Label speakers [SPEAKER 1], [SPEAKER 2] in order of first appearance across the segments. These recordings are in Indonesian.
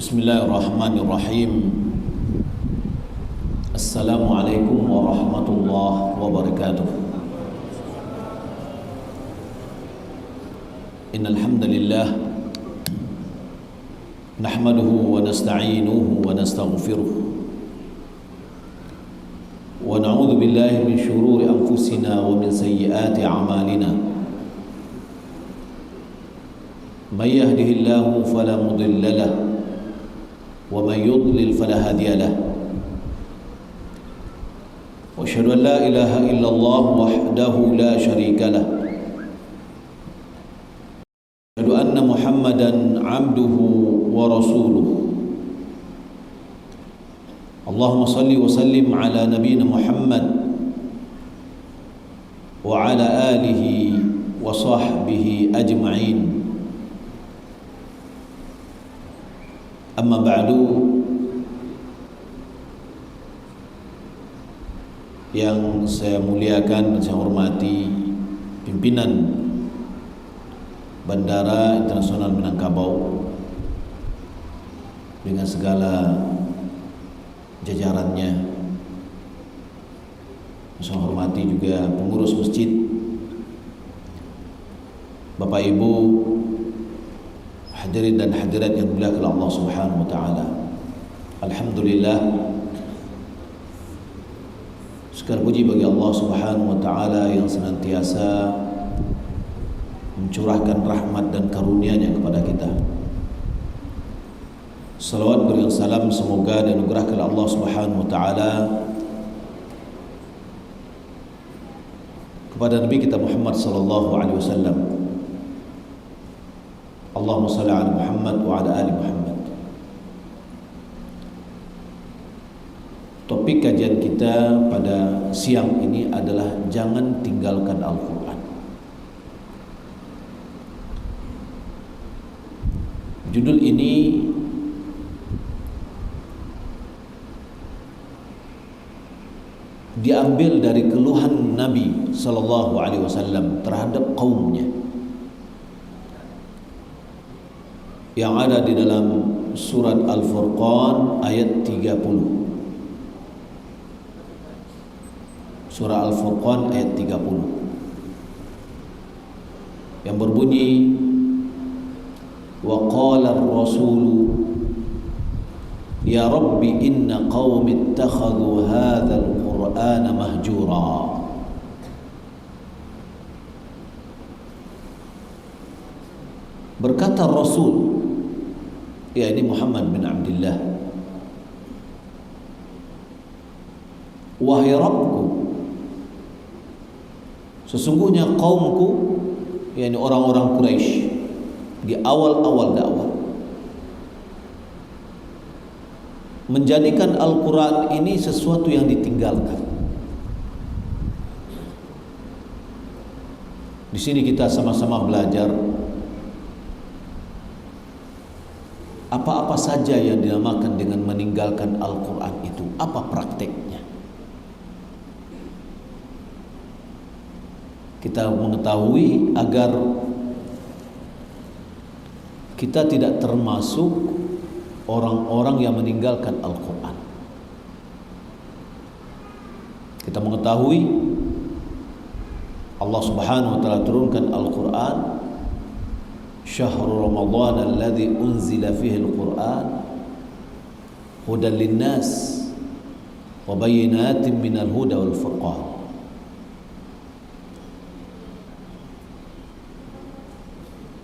[SPEAKER 1] Bismillahirrahmanirrahim. Assalamualaikum warahmatullahi wabarakatuh. Innal hamdalillah nahmaduhu wa nasta'inuhu wa nastaghfiruh wa na'udzu billahi min shururi anfusina wa min sayyiati a'malina. May yahdihillahu fala mudilla lahu wa may yudlil fala hadiya lahu. Wa asyhadu an la ilaha illallah wahdahu la syarika lahu. Wa asyhadu anna Muhammadan 'abduhu wa rasuluh. Allahumma salli wa sallim ala nabiyyina Muhammad wa ala alihi wa sahbihi ajma'in. Amma ba'du, yang saya muliakan dan saya hormati pimpinan Bandara Internasional Minangkabau dengan segala jajarannya. Saya hormati juga pengurus masjid, Bapak Ibu, hadirin dan hadirat yang dimuliakan Allah Subhanahu wa taala. Alhamdulillah, segala puji bagi Allah Subhanahu wa taala yang senantiasa mencurahkan rahmat dan karunia-Nya kepada kita. Salawat beriang salam semoga dan anugerahkan Allah Subhanahu wa taala kepada Nabi kita Muhammad sallallahu alaihi wasallam. Allahumma salli ala Muhammad wa ala ali Muhammad. Topik kajian kita pada siang ini adalah jangan tinggalkan Al-Quran. Judul ini diambil dari keluhan Nabi sallallahu alaihi wasallam terhadap kaumnya, yang ada di dalam surat Al-Furqan ayat 30. Surah Al-Furqan ayat 30 yang berbunyi, wa qala ar-rasul ya rabbi inna qaumi ittakhadhu hadzal qur'ana mahjura. Berkata Rasul, yakni Muhammad bin Abdullah, wahai Rabbku, sesungguhnya kaumku, yakni orang-orang Quraisy di awal-awal dakwah, menjadikan Al-Quran ini sesuatu yang ditinggalkan. Di sini kita sama-sama belajar apa-apa saja yang dinamakan dengan meninggalkan Al-Quran itu, apa prakteknya. Kita mengetahui agar kita tidak termasuk orang-orang yang meninggalkan Al-Quran. Kita mengetahui Allah Subhanahu wa taala turunkan Al-Quran, Syahrul Ramadan alladzi unzila fihi al-Quran hudan linnas wa bayyinatin minal huda wal furqan.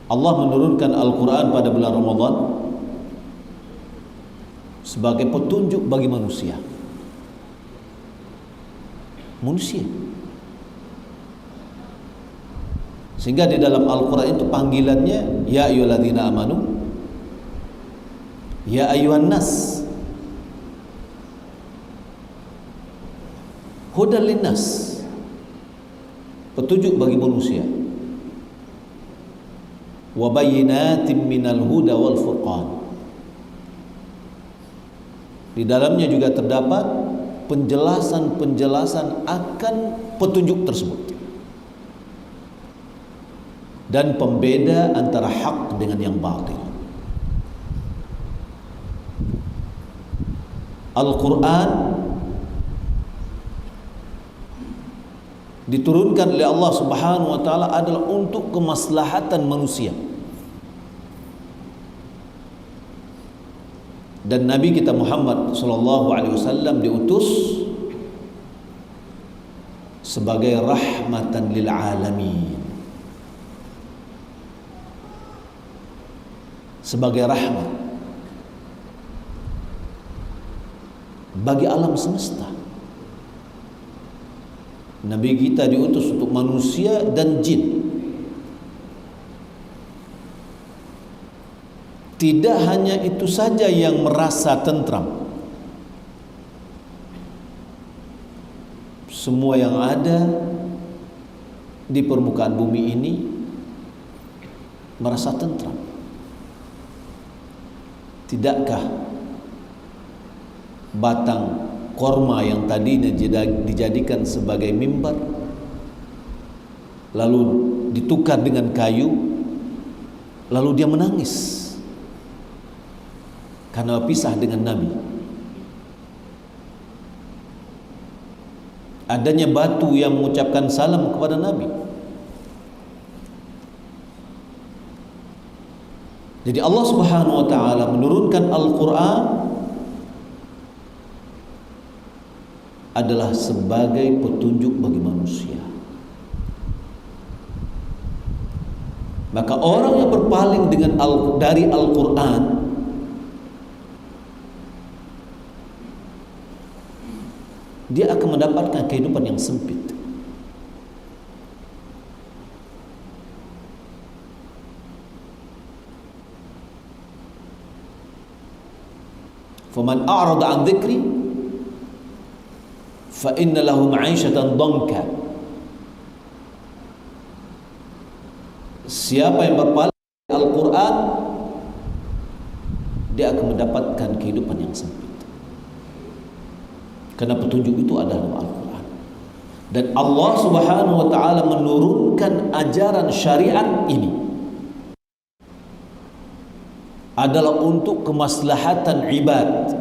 [SPEAKER 1] Allah menurunkan Al-Quran pada bulan Ramadan sebagai petunjuk bagi manusia. Sehingga di dalam Al-Quran itu panggilannya ya ayyuhalladzina amanu, ya ayyuhan nas, hudan linnas, petunjuk bagi manusia, wa bayyinatin minal huda wal furqan. Di dalamnya juga terdapat penjelasan-penjelasan akan petunjuk tersebut dan pembeda antara hak dengan yang batil. Al-Quran diturunkan oleh Allah Subhanahu wa taala adalah untuk kemaslahatan manusia. Dan Nabi kita Muhammad sallallahu alaihi wasallam diutus sebagai rahmatan lil alamin, sebagai rahmat bagi alam semesta. Nabi kita diutus untuk manusia dan jin. Tidak hanya itu saja yang merasa tentram, semua yang ada di permukaan bumi ini merasa tentram. Tidakkah batang korma yang tadinya dijadikan sebagai mimbar lalu ditukar dengan kayu, lalu dia menangis karena pisah dengan Nabi. Adanya batu yang mengucapkan salam kepada Nabi. Jadi Allah Subhanahu wa taala menurunkan Al-Quran adalah sebagai petunjuk bagi manusia. Maka orang yang berpaling dari Al-Quran, dia akan mendapatkan kehidupan yang sempit. Faman a'rada an dzikri fa inna lahu ma'isyatan dhanka. Siapa yang berpaling dari Al-Quran, dia akan mendapatkan kehidupan yang sempit. Karena petunjuk itu adalah Al-Quran. Dan Allah Subhanahu wa taala menurunkan ajaran syariat ini adalah untuk kemaslahatan ibad,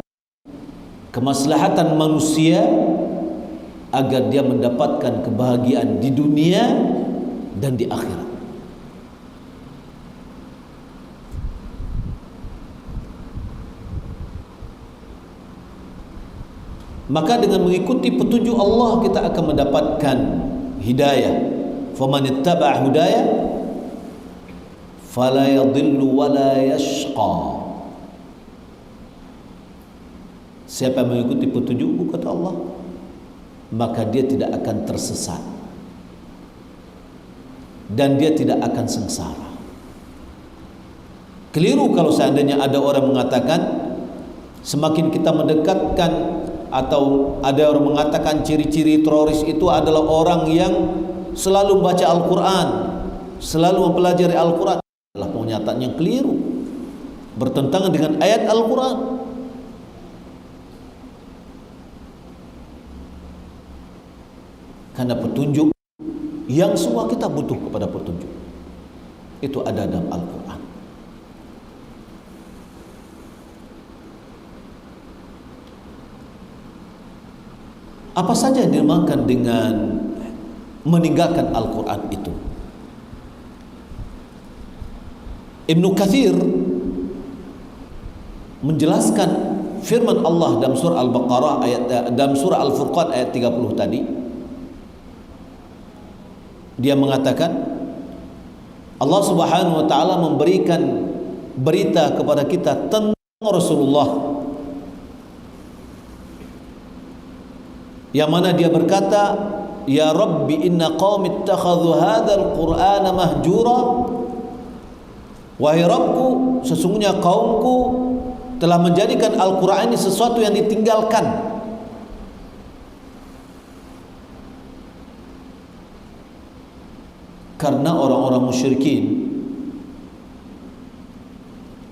[SPEAKER 1] kemaslahatan manusia, agar dia mendapatkan kebahagiaan di dunia dan di akhirat. Maka dengan mengikuti petunjuk Allah, kita akan mendapatkan hidayah. Faman ittaba'a hudaya fala yadhillu wala yashqa. Siapa yang mengikuti petunjukku, kata Allah, maka dia tidak akan tersesat dan dia tidak akan sengsara. Keliru kalau seandainya ada orang mengatakan semakin kita mendekatkan, atau ada orang mengatakan ciri-ciri teroris itu adalah orang yang selalu membaca Al-Quran, selalu mempelajari Al-Quran. Adalah pernyataan yang keliru, bertentangan dengan ayat Al-Quran. Karena petunjuk yang semua kita butuh kepada petunjuk itu ada dalam Al-Quran. Apa saja yang dimakan dengan meninggalkan Al-Quran itu? Ibnu Katsir menjelaskan firman Allah dalam surah Al-Baqarah dalam surah Al-Furqan ayat 30 tadi. Dia mengatakan Allah Subhanahu wa taala memberikan berita kepada kita tentang Rasulullah, yang mana dia berkata, ya Rabbi inna qaumi ittakhadhu hadzal qur'ana mahjura. Wahai Rabbku, sesungguhnya kaumku telah menjadikan Al-Quran ini sesuatu yang ditinggalkan. Karena orang-orang musyrikin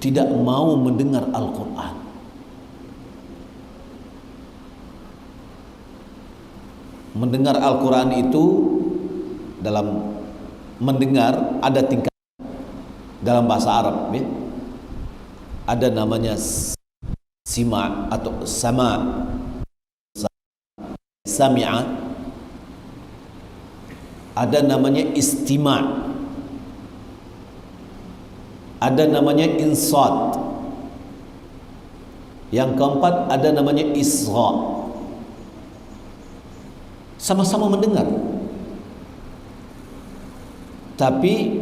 [SPEAKER 1] tidak mau mendengar Al-Quran. Mendengar Al-Quran itu, dalam mendengar ada tingkat dalam bahasa Arab ya. Ada namanya sima atau sama, sami'a, ada namanya istima', ada namanya insat, yang keempat ada namanya isra. Sama-sama mendengar, tapi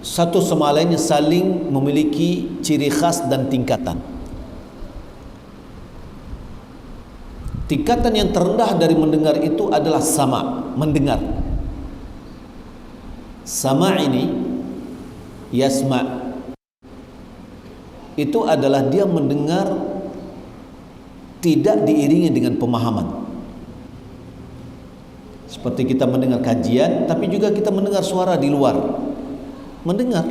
[SPEAKER 1] satu sama lainnya saling memiliki ciri khas dan tingkatan. Tingkatan yang terendah dari mendengar itu adalah sama, mendengar. Sama ini, yasma', itu adalah dia mendengar tidak diiringi dengan pemahaman. Seperti kita mendengar kajian, tapi juga kita mendengar suara di luar. Mendengar.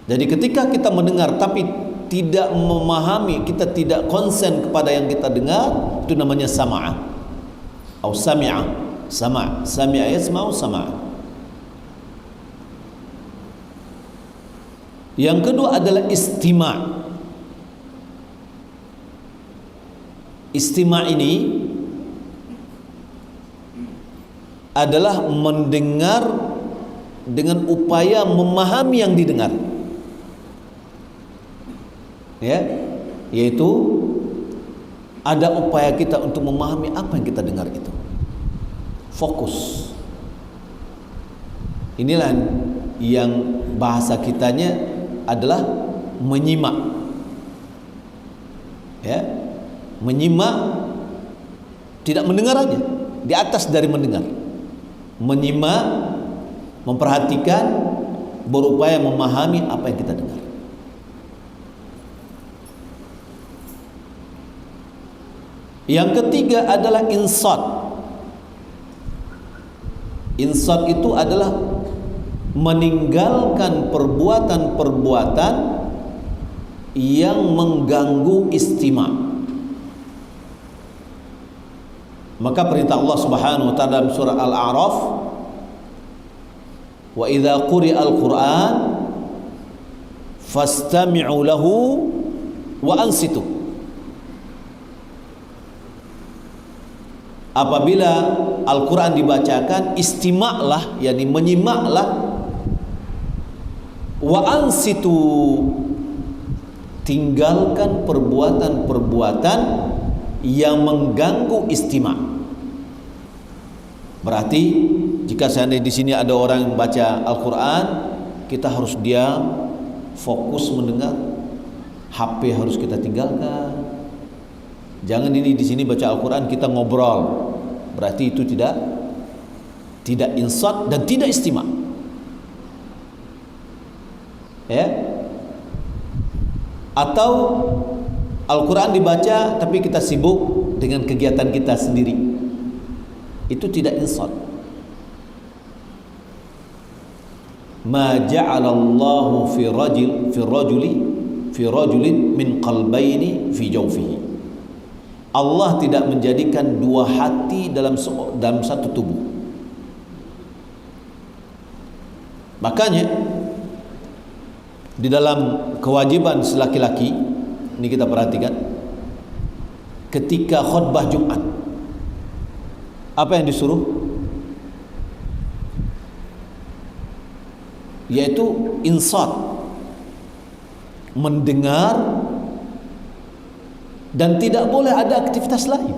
[SPEAKER 1] Jadi ketika kita mendengar tapi tidak memahami, kita tidak konsen kepada yang kita dengar, itu namanya sama'a atau sami'a. Sami'a yasma'u sama'a. Yang kedua adalah istima'. Istima' ini adalah mendengar dengan upaya memahami yang didengar. Ya, yaitu ada upaya kita untuk memahami apa yang kita dengar itu. Fokus. Inilah yang bahasa kitanya adalah menyimak. Ya, menyimak, tidak mendengar aja, di atas dari mendengar. Menyimak, memperhatikan, berupaya memahami apa yang kita dengar. Yang ketiga adalah insat. Insat itu adalah meninggalkan perbuatan-perbuatan yang mengganggu istima'. Maka perintah Allah Subhanahu wa taala dalam surah Al-A'raf, wa idza quri'al Qur'an fastami'u lahu wa ansitu. Apabila Al-Quran dibacakan, istima'lah, yakni menyimaklah, wa ansitu, tinggalkan perbuatan-perbuatan yang mengganggu istima'. Berarti jika seandainya di sini ada orang yang baca Al-Quran, kita harus diam, fokus mendengar. HP harus kita tinggalkan. Jangan ini di sini baca Al-Quran kita ngobrol, berarti itu tidak insat dan tidak istima'. Ya. Atau Al-Quran dibaca tapi kita sibuk dengan kegiatan kita sendiri, itu tidak insat. Ma ja'alallahu fi rajulin min qalbayni fi jawfihi. Allah tidak menjadikan dua hati dalam satu tubuh. Makanya di dalam kewajiban laki-laki ini kita perhatikan, ketika khutbah Jumat, apa yang disuruh? Yaitu insat, mendengar, dan tidak boleh ada aktivitas lain.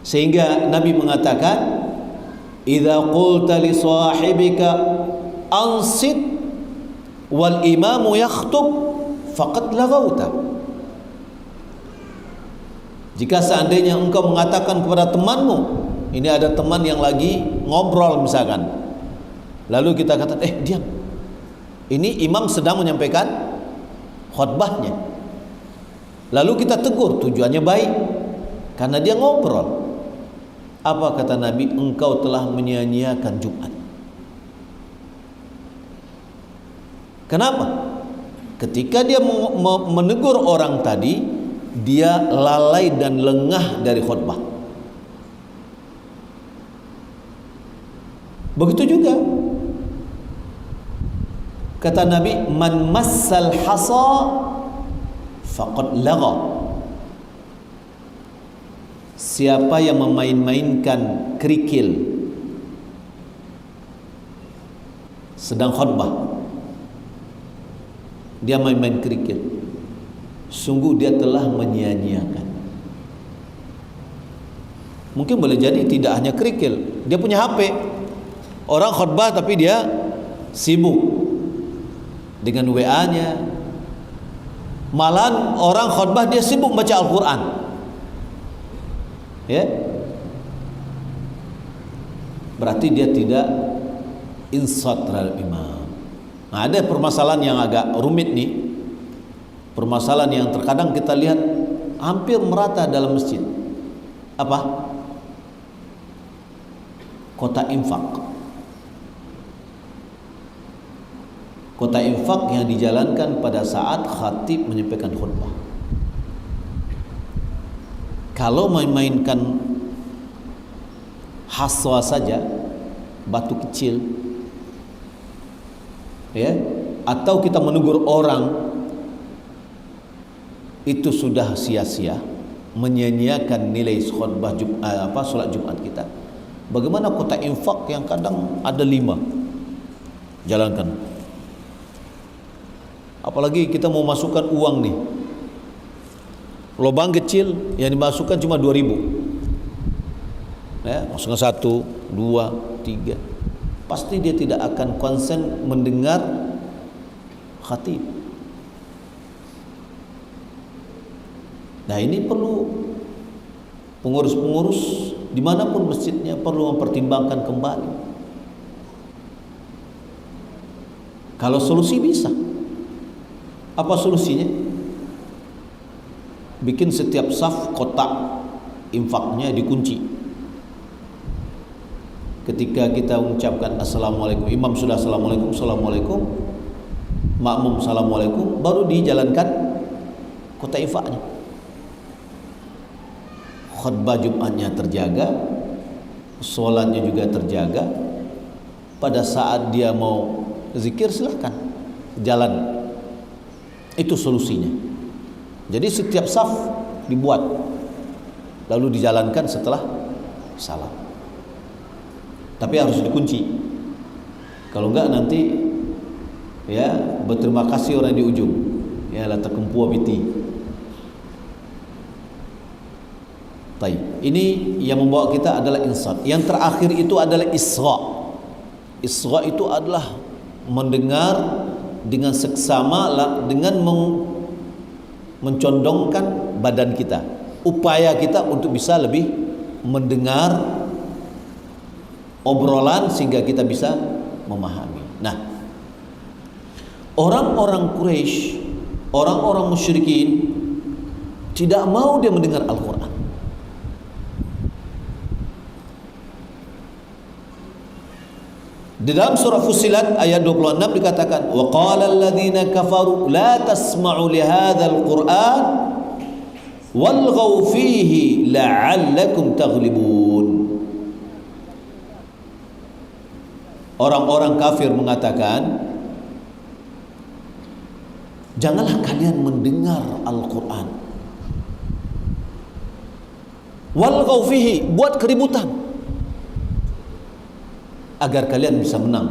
[SPEAKER 1] Sehingga Nabi mengatakan, idza qulta li sahibika ansit wal imamu yakhtub faqad laghauta. Jika seandainya engkau mengatakan kepada temanmu, ini ada teman yang lagi ngobrol misalkan, lalu kita kata, diam, ini imam sedang menyampaikan khutbahnya, lalu kita tegur, tujuannya baik karena dia ngobrol. Apa kata Nabi? Engkau telah menyia-nyiakan Jumat. Kenapa? Ketika dia menegur orang tadi, dia lalai dan lengah dari khutbah. Begitu juga Kata Nabi, man massal hasa faqad lagha. Siapa yang memain-mainkan kerikil sedang khutbah, dia main-main kerikil, sungguh dia telah menyia-nyiakan. Mungkin boleh jadi tidak hanya kerikil, dia punya HP. Orang khutbah tapi dia sibuk dengan WA-nya. Malahan orang khutbah dia sibuk baca Al-Quran. Ya, berarti dia tidak insat terhadap imam. Nah, ada permasalahan yang agak rumit nih, permasalahan yang terkadang kita lihat hampir merata dalam masjid. Apa? Kota infak. Kota infak yang dijalankan pada saat khatib menyampaikan khutbah. Kalau main-mainkan haswa saja, batu kecil, ya, atau kita menegur orang, itu sudah sia-sia, menyia-nyiakan nilai khutbah salat Jumat kita. Bagaimana kota infak yang kadang ada 5 jalankan? Apalagi kita mau masukkan uang nih, lubang kecil yang dimasukkan cuma 2.000, ya, masukkan 1, 2, 3, pasti dia tidak akan konsen mendengar khatib. Nah, ini perlu pengurus-pengurus dimanapun masjidnya perlu mempertimbangkan kembali. Kalau solusi bisa, apa solusinya? Bikin setiap saf kotak infaknya dikunci. Ketika kita mengucapkan assalamualaikum, imam sudah assalamualaikum, assalamualaikum, makmum assalamualaikum, baru dijalankan kotak infaknya. Khutbah Jumatnya terjaga, sholatnya juga terjaga. Pada saat dia mau zikir silahkan jalan. Itu solusinya. Jadi setiap saf dibuat lalu dijalankan setelah salam. Tapi harus dikunci. Kalau enggak nanti ya berterima kasih orang di ujung. Ya la takempu biti. Baik. Ini yang membawa kita adalah insat. Yang terakhir itu adalah isra. Isra itu adalah mendengar dengan seksama dengan mencondongkan badan kita, upaya kita untuk bisa lebih mendengar obrolan sehingga kita bisa memahami. Nah, orang-orang Quraisy, orang-orang musyrikin tidak mau dia mendengar Al-Quran. Di dalam surah Fussilat ayat 26 dikatakan, wa qala alladziina kafaru la tasma'u li hadzal qur'an walghaw fihi la'allakum taghlibun. Orang-orang kafir mengatakan, janganlah kalian mendengar Al-Quran, walghaw fihi, buat keributan agar kalian bisa menang.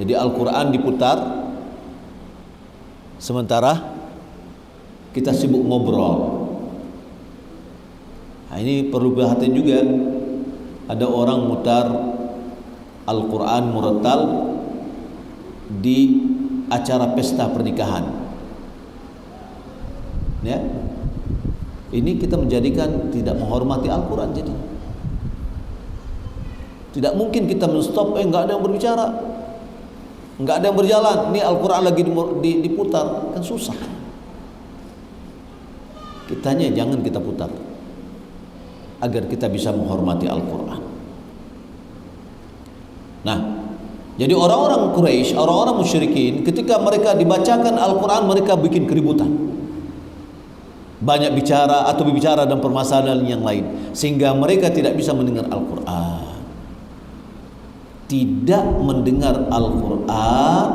[SPEAKER 1] Jadi Al-Quran diputar sementara kita sibuk ngobrol. Nah, ini perlu perhatian juga. Ada orang mutar Al-Quran murattal di acara pesta pernikahan, ya. Ini kita menjadikan tidak menghormati Al-Quran. Jadi tidak mungkin kita menstop, enggak ada yang berbicara, enggak ada yang berjalan, ini Al-Quran lagi diputar, kan susah. Kitanya jangan kita putar agar kita bisa menghormati Al-Quran. Nah, jadi orang-orang Quraisy, orang-orang musyrikin, ketika mereka dibacakan Al-Quran, mereka bikin keributan, banyak bicara atau berbicara dalam permasalahan yang lain, sehingga mereka tidak bisa mendengar Al-Quran. Tidak mendengar Al-Quran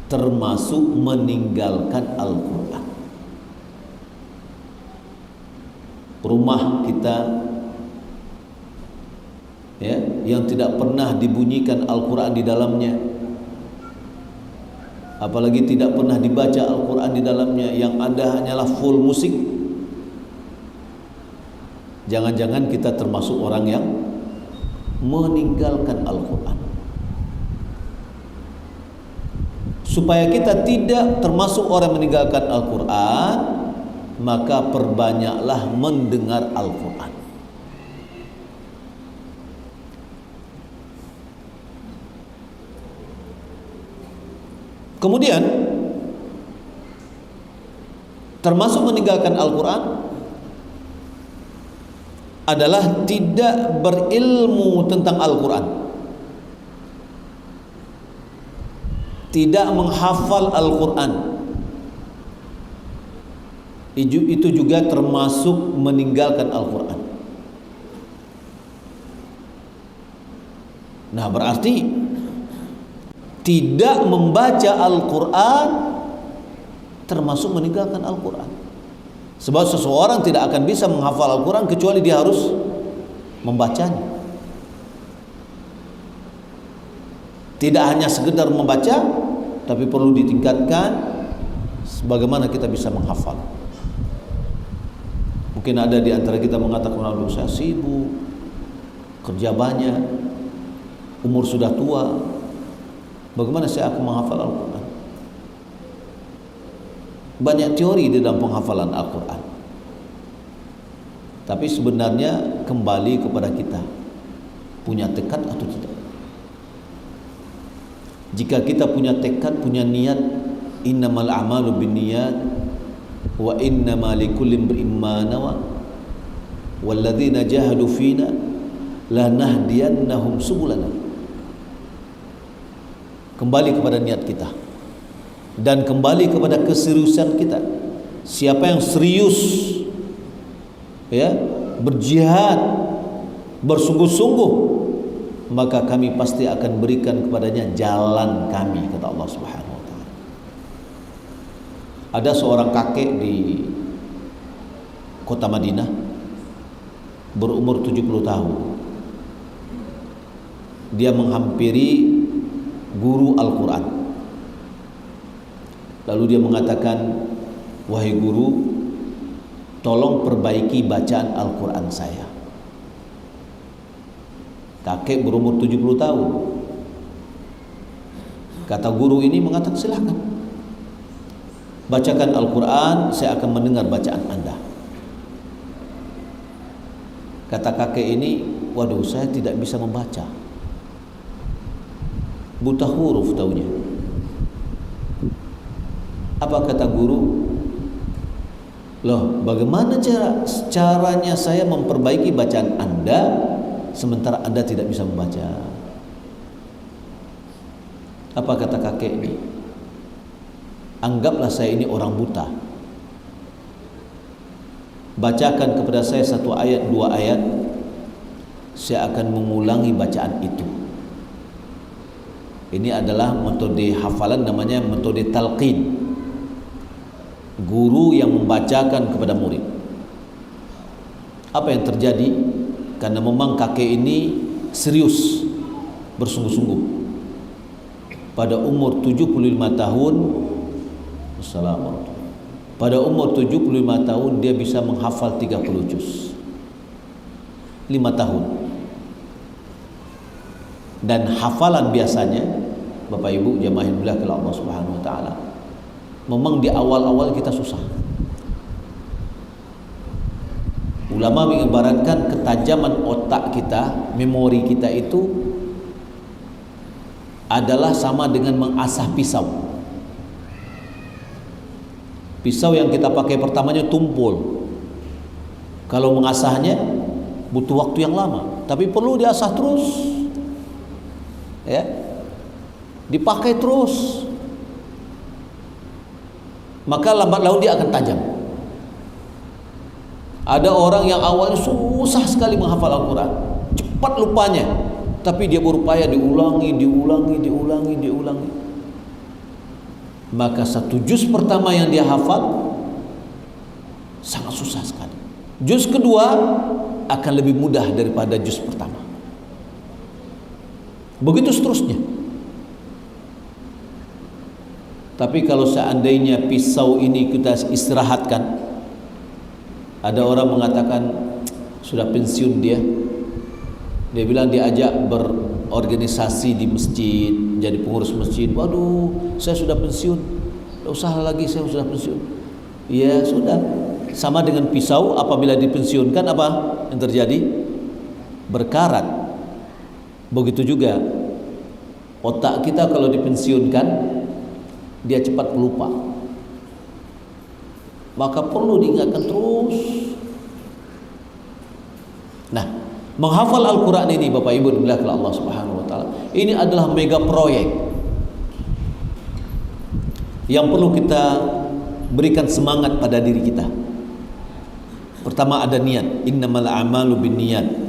[SPEAKER 1] termasuk meninggalkan Al-Quran. Rumah kita ya, yang tidak pernah dibunyikan Al-Quran di dalamnya, apalagi tidak pernah dibaca Al-Quran di dalamnya, yang ada hanyalah full musik, jangan-jangan kita termasuk orang yang meninggalkan Al-Quran. Supaya kita tidak termasuk orang meninggalkan Al-Quran, maka perbanyaklah mendengar Al-Quran. Kemudian termasuk meninggalkan Al-Quran adalah tidak berilmu tentang Al-Quran, tidak menghafal Al-Quran. Itu juga termasuk meninggalkan Al-Quran. Nah, berarti tidak membaca Al-Quran termasuk meninggalkan Al-Quran. Sebab seseorang tidak akan bisa menghafal Al-Quran kecuali dia harus membacanya. Tidak hanya sekedar membaca, tapi perlu ditingkatkan sebagaimana kita bisa menghafal. Mungkin ada di antara kita mengatakan, "Aduh, saya sibuk, kerja banyak, umur sudah tua, bagaimana saya akan menghafal Al-Quran?" Banyak teori di dalam penghafalan Al-Quran, tapi sebenarnya kembali kepada kita punya tekad atau tidak. Jika kita punya tekad, punya niat, innamal a'malu binniyat wa innama likulli imrin ma nawa walladzina jahadu fina lanahdiyannahum subulana. Kembali kepada niat kita dan kembali kepada keseriusan kita. Siapa yang serius ya, berjihad, bersungguh-sungguh, maka kami pasti akan berikan kepadanya jalan kami, kata Allah Subhanahu wa taala. Ada seorang kakek di kota Madinah, berumur 70 tahun. Dia menghampiri guru Al-Quran. Lalu dia mengatakan, "Wahai guru, tolong perbaiki bacaan Al-Quran saya." Kakek berumur 70 tahun. Kata guru ini mengatakan, "Silahkan, bacakan Al-Quran, saya akan mendengar bacaan Anda." Kata kakek ini, "Waduh, saya tidak bisa membaca, buta huruf taunya." Apa kata guru? "Loh, bagaimana caranya saya memperbaiki bacaan Anda sementara Anda tidak bisa membaca?" Apa kata kakek ini? "Anggaplah saya ini orang buta. Bacakan kepada saya satu ayat, dua ayat, saya akan mengulangi bacaan itu." Ini adalah metode hafalan, namanya metode talqin. Guru yang membacakan kepada murid. Apa yang terjadi? Karena memang kakek ini serius, bersungguh-sungguh. Pada umur 75 tahun, pada umur 75 tahun dia bisa menghafal 30 juz. 5 tahun. Dan hafalan biasanya, Bapak Ibu jamaah yang dimuliakan Allah Subhanahu wa taala, memang di awal-awal kita susah. Ulama mengibaratkan ketajaman otak kita, memori kita itu adalah sama dengan mengasah pisau. Pisau yang kita pakai pertamanya tumpul. Kalau mengasahnya butuh waktu yang lama, tapi perlu diasah terus. Ya. Dipakai terus. Maka lambat laun dia akan tajam. Ada orang yang awalnya susah sekali menghafal Al-Quran, cepat lupanya. tapi dia berupaya diulangi. Maka 1 juz pertama yang dia hafal sangat susah sekali. Juz kedua akan lebih mudah daripada juz pertama. Begitu seterusnya. Tapi kalau seandainya pisau ini kita istirahatkan, ada orang mengatakan sudah pensiun dia bilang diajak berorganisasi di masjid, jadi pengurus masjid. Waduh, saya sudah pensiun, tidak usah lagi, saya sudah pensiun. Ya sudah, sama dengan pisau, apabila dipensiunkan apa yang terjadi? Berkarat. Begitu juga otak kita kalau dipensiunkan, dia cepat lupa. Maka perlu diingatkan terus. Nah, menghafal Al-Quran ini Bapak Ibu dimuliakan Allah Subhanahu wa taala, ini adalah mega proyek yang perlu kita berikan semangat pada diri kita. Pertama ada niat, innamal a'malu binniyat.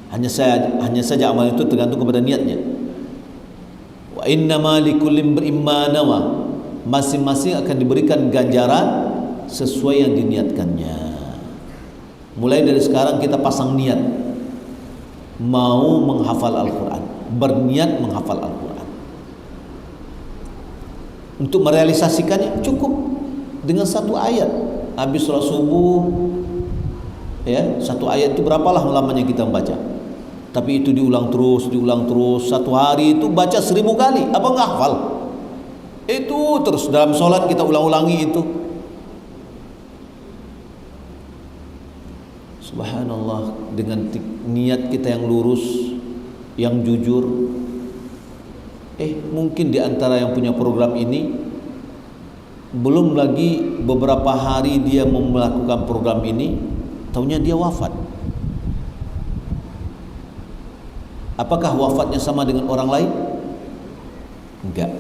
[SPEAKER 1] Hanya saja amal itu tergantung kepada niatnya. Wa innama likulli imrin ma nawa. Masing-masing akan diberikan ganjaran sesuai yang diniatkannya. Mulai dari sekarang kita pasang niat mau menghafal Al-Quran, berniat menghafal Al-Quran. Untuk merealisasikannya cukup dengan 1 ayat. Habis sholat subuh, ya, 1 ayat itu berapalah lamanya kita membaca. Tapi itu diulang terus. 1 hari itu baca 1000 kali. Apa nggak hafal? Itu terus dalam sholat kita ulang-ulangi itu. Subhanallah, dengan niat kita yang lurus, yang jujur. Mungkin di antara yang punya program ini belum lagi beberapa hari dia melakukan program ini, taunya dia wafat. Apakah wafatnya sama dengan orang lain? Enggak.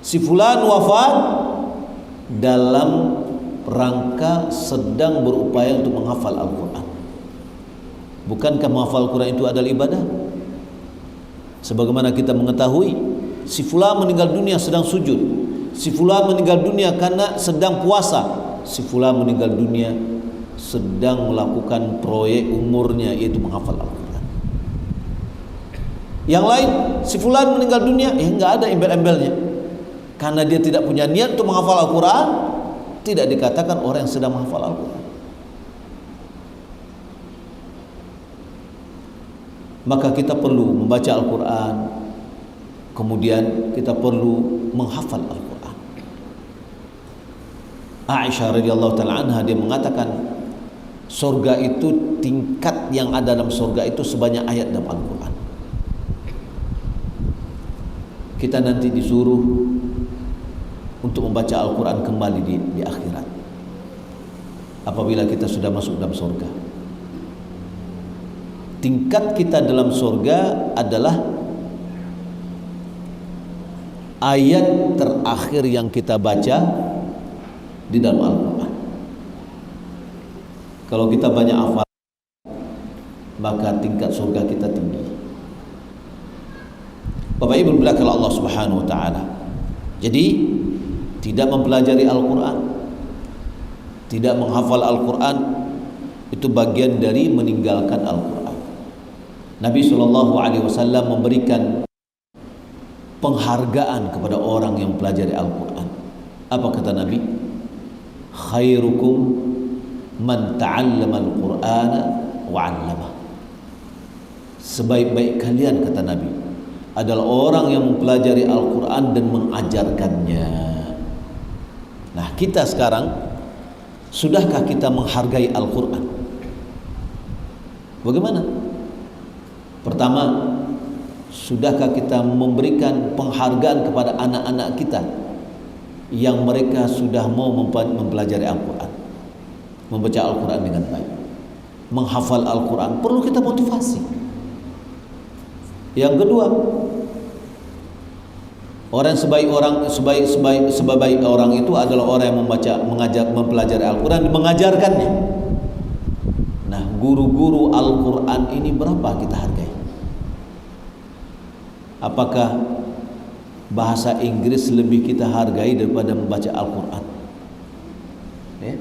[SPEAKER 1] Si fulan wafat dalam rangka sedang berupaya untuk menghafal Al-Quran. Bukankah menghafal Al-Quran itu adalah ibadah? Sebagaimana kita mengetahui, si fulan meninggal dunia sedang sujud, si fulan meninggal dunia karena sedang puasa, si fulan meninggal dunia sedang melakukan proyek umurnya, yaitu menghafal Al-Quran. Yang lain, si fulan meninggal dunia, enggak ada embel-embelnya, karena dia tidak punya niat untuk menghafal Al-Quran, tidak dikatakan orang yang sedang menghafal Al-Quran. Maka kita perlu membaca Al-Quran, kemudian kita perlu menghafal Al-Quran. Aisyah radhiyallahu taala anha dia mengatakan, surga itu tingkat yang ada dalam surga itu sebanyak ayat dalam Al-Quran. Kita nanti disuruh untuk membaca Al-Quran kembali di akhirat, apabila kita sudah masuk dalam surga. Tingkat kita dalam surga adalah ayat terakhir yang kita baca di dalam Al-Quran. Kalau kita banyak hafal, maka tingkat surga kita tinggi. Bapak Ibu berkata Allah Subhanahu wa taala. Jadi tidak mempelajari Al-Quran, tidak menghafal Al-Quran, itu bagian dari meninggalkan Al-Quran. Nabi SAW memberikan penghargaan kepada orang yang mempelajari Al-Quran. Apa kata Nabi? Khairukum man ta'allama Al-Qur'ana wa 'allama. Sebaik-baik kalian, kata Nabi, adalah orang yang mempelajari Al-Quran dan mengajarkannya. Nah, kita sekarang, sudahkah kita menghargai Al-Quran? Bagaimana? Pertama, sudahkah kita memberikan penghargaan kepada anak-anak kita yang mereka sudah mau mempelajari Al-Quran, membaca Al-Quran dengan baik, menghafal Al-Quran? Perlu kita motivasi. Yang kedua, orang sebaik orang itu adalah orang yang mempelajari Al-Quran dan mengajarkannya. Nah, guru-guru Al-Quran ini berapa kita hargai? Apakah bahasa Inggris lebih kita hargai daripada membaca Al-Quran? Ya.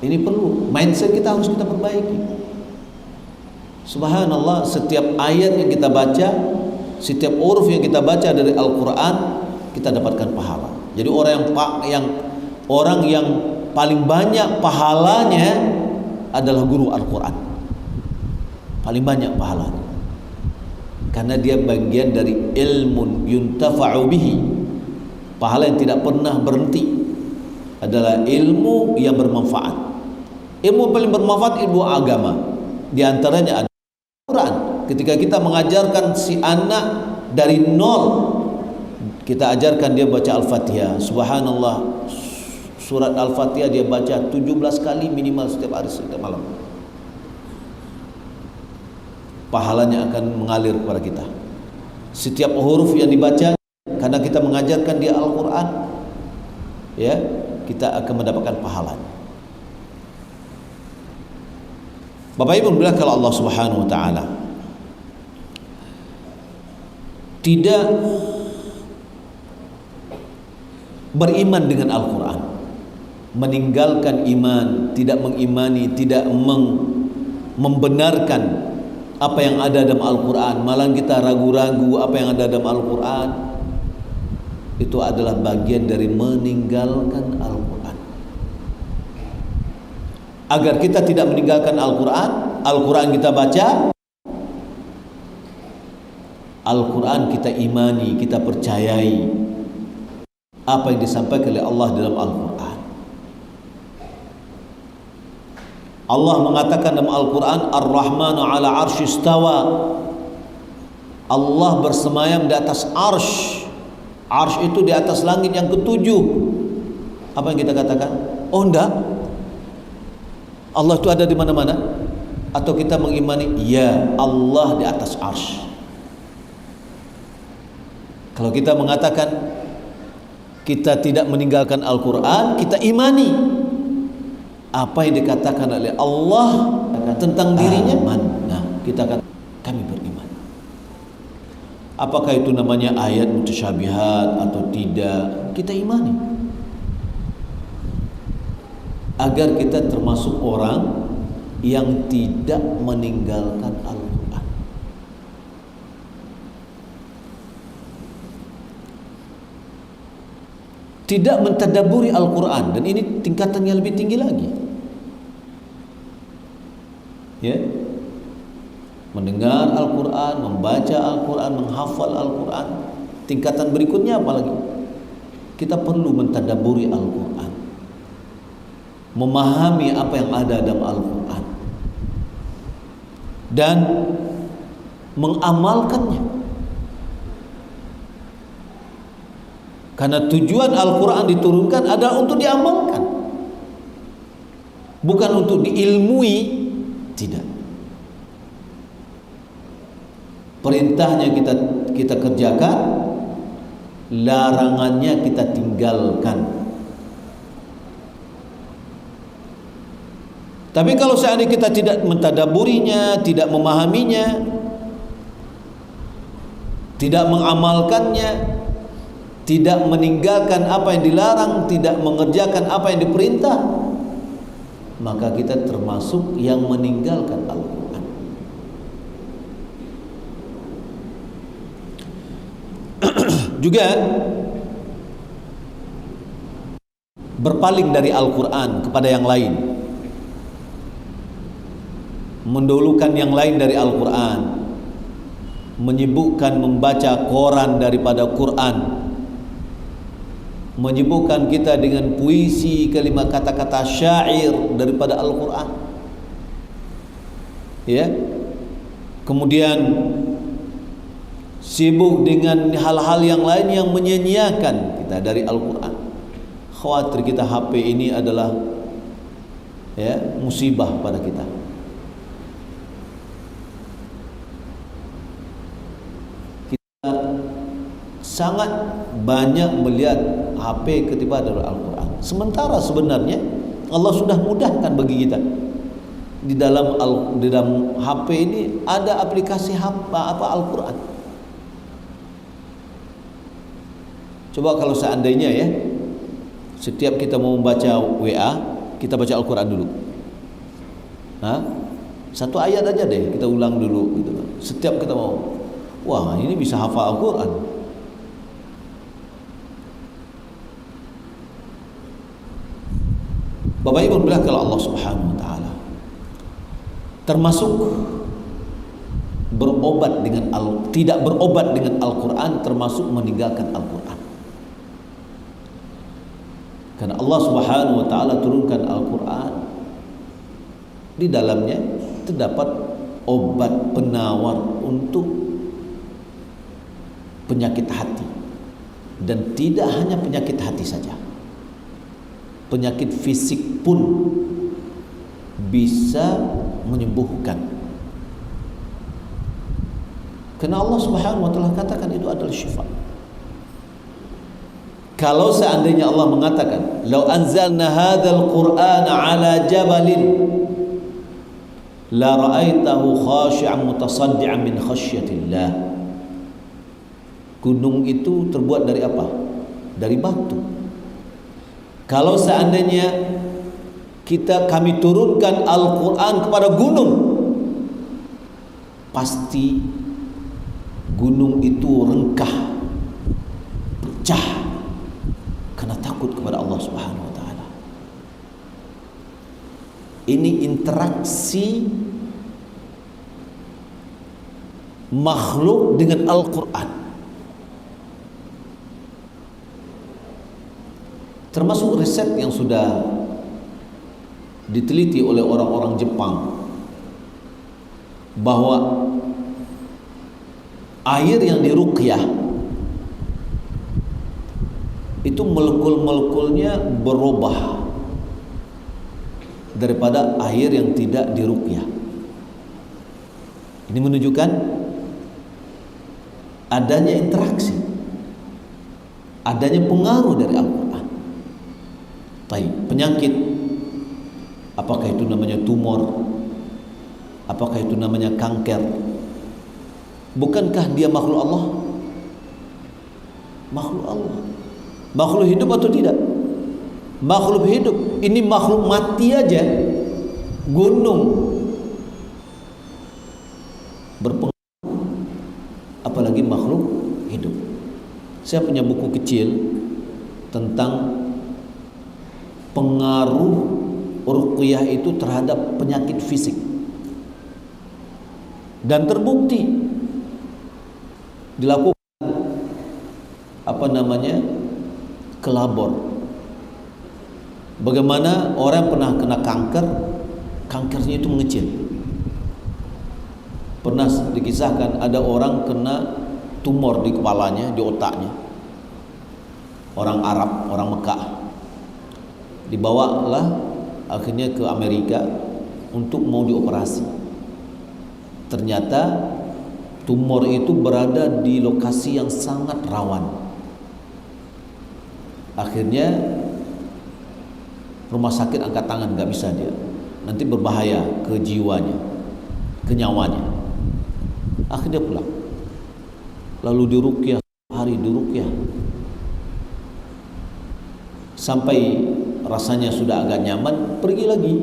[SPEAKER 1] Ini perlu, mindset kita harus kita perbaiki. Subhanallah, setiap ayat yang kita baca, setiap huruf yang kita baca dari Al-Quran, kita dapatkan pahala. Jadi orang yang paling banyak pahalanya adalah guru Al-Quran. Paling banyak pahalanya, karena dia bagian dari ilmun yuntafa'u bihi. Pahala yang tidak pernah berhenti adalah ilmu yang bermanfaat. Ilmu paling bermanfaat ilmu agama. Di antaranya adalah Al-Quran. Ketika kita mengajarkan si anak dari nol, kita ajarkan dia baca Al-Fatihah. Subhanallah, surat Al-Fatihah dia baca 17 kali minimal setiap hari, setiap malam. Pahalanya akan mengalir kepada kita. Setiap huruf yang dibaca, karena kita mengajarkan dia Al-Quran, ya, kita akan mendapatkan pahala. Bapak Ibu bilang, kalau Allah Subhanahu wa taala tidak beriman dengan Al-Quran, meninggalkan iman, tidak mengimani, tidak membenarkan apa yang ada dalam Al-Quran, malah kita ragu-ragu apa yang ada dalam Al-Quran, itu adalah bagian dari meninggalkan Al-Quran. Agar kita tidak meninggalkan Al-Quran, Al-Quran kita baca, Al-Quran kita imani, kita percayai apa yang disampaikan oleh Allah dalam Al-Quran. Allah mengatakan dalam Al-Quran, Ar-Rahmanu ala arsy istawa. Allah bersemayam di atas arsy. Arsy itu di atas langit yang ketujuh. Apa yang kita katakan? Oh enggak, Allah itu ada di mana-mana? Atau kita mengimani, ya, Allah di atas arsy. Kalau kita mengatakan kita tidak meninggalkan Al-Quran, kita imani apa yang dikatakan oleh Allah tentang dirinya. Nah, kita kata kami beriman. Apakah itu namanya ayat mutasyabihat atau tidak, kita imani, agar kita termasuk orang yang tidak meninggalkan Al-Quran. Tidak mentadaburi Al-Quran, dan ini tingkatannya lebih tinggi lagi. Ya, mendengar Al-Quran, membaca Al-Quran, menghafal Al-Quran. Tingkatan berikutnya apa lagi? Kita perlu mentadaburi Al-Quran, memahami apa yang ada dalam Al-Quran, dan mengamalkannya. Karena tujuan Al-Quran diturunkan adalah untuk diamalkan, bukan untuk diilmui. Tidak. Perintahnya kita kerjakan, larangannya kita tinggalkan. Tapi kalau seandainya kita tidak mentadaburinya, tidak memahaminya, tidak mengamalkannya, tidak meninggalkan apa yang dilarang, tidak mengerjakan apa yang diperintah, maka kita termasuk yang meninggalkan Al-Quran. Juga berpaling dari Al-Quran kepada yang lain, mendahulukan yang lain dari Al-Quran, menyibukkan membaca koran daripada Quran, menyibukkan kita dengan puisi, kalimat kata-kata syair daripada Al-Quran. Ya. Kemudian sibuk dengan hal-hal yang lain yang menyanyiakan kita dari Al-Quran. Khawatir kita HP ini adalah, ya, musibah pada kita. Kita sangat banyak melihat HP ketiba dari Al-Quran. Sementara sebenarnya Allah sudah mudahkan bagi kita. Di dalam HP ini ada aplikasi Al-Quran. Coba kalau seandainya ya, setiap kita mau membaca WA, kita baca Al-Quran dulu. Hah? Satu ayat aja deh, kita ulang dulu gitu. Setiap kita mau, wah ini bisa hafal Al-Quran. Bapak Ibu bilang kalau Allah Subhanahu wa taala termasuk tidak berobat dengan Al-Quran, termasuk meninggalkan Al-Quran. Karena Allah Subhanahu wa taala turunkan Al-Quran, di dalamnya terdapat obat penawar untuk penyakit hati. Dan tidak hanya penyakit hati saja, penyakit fisik pun bisa menyembuhkan. Karena Allah Subhanahu wa taala katakan itu adalah syifa. Kalau seandainya Allah mengatakan, "Lau anzalna hadzal Qur'ana 'ala jabalin la ra'aitahu khashi'an mutasaddian min khasyatillah." Gunung itu terbuat dari apa? Dari batu. Kalau seandainya kami turunkan Al-Quran kepada gunung, pasti gunung itu rengkah, pecah, karena takut kepada Allah Subhanahu wa taala. Ini interaksi makhluk dengan Al-Quran. Termasuk riset yang sudah diteliti oleh orang-orang Jepang, bahwa air yang diruqyah itu molekul-molekulnya berubah daripada air yang tidak diruqyah. Ini menunjukkan adanya interaksi, adanya pengaruh dari Al-Quran. Penyakit, apakah itu namanya tumor, apakah itu namanya kanker, bukankah dia makhluk Allah? Makhluk Allah. Makhluk hidup atau tidak? Makhluk hidup. Ini makhluk mati aja, gunung berpengaruh, apalagi makhluk hidup. Saya punya buku kecil tentang pengaruh ruqyah itu terhadap penyakit fisik, dan terbukti dilakukan kelabor. Bagaimana orang pernah kena kanker, kankernya itu mengecil. Pernah dikisahkan ada orang kena tumor di kepalanya, di otaknya, orang Arab, orang Mekah. Dibawalah akhirnya ke Amerika untuk mau dioperasi. Ternyata tumor itu berada di lokasi yang sangat rawan. Akhirnya rumah sakit angkat tangan, nggak bisa dia, nanti berbahaya ke jiwanya, ke nyawanya. Akhirnya pulang. Lalu diruqyah, hari diruqyah, sampai rasanya sudah agak nyaman, pergi lagi